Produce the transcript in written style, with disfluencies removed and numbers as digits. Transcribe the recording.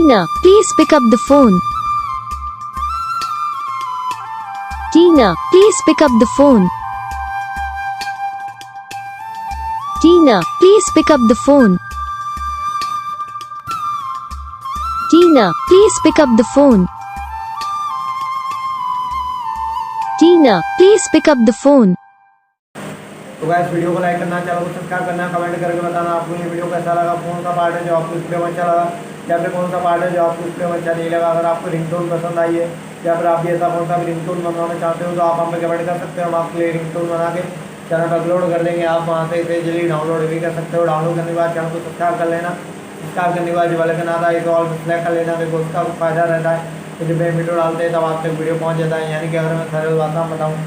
Tina, please pick up the phone. Tina, please pick up the phone. Tina, please pick up the phone. Tina, please pick up the phone. Tina, please pick up the phone. तो guys video को like करना, channel को subscribe करना, comment करके बताना आपको ये video कैसा लगा, कौन सा पार्ट है जो आपको इसमें अच्छा लगा या फिर कौन सा पार्ट है जो आपको इसमें अच्छा नहीं लगा। अगर आपको रिंगटोन पसंद आई है या फिर आप भी ऐसा कौन सा भी रिंगटोन बनवाना चाहते हो तो आप हमें कमेंट कर सकते हो। हम आपके लिए रिंगटोन बना के चैनल पर अपलोड कर देंगे। आप वहाँ से इसे जल्दी डाउनलोड भी कर सकते हो। डाउनलोड करने के बाद चैनल को सब्सक्राइब कर लेना। सब्सक्राइब करने के बाद जो वाले का आता है तो ऑल सेलेक्ट कर लेना, देखो उसका फायदा रहता है। तो जब मैं वीडियो डालते हैं तब आप तक वीडियो पहुँच जाता है। यानी कि अगर मैं सरल भाषा में बताऊँ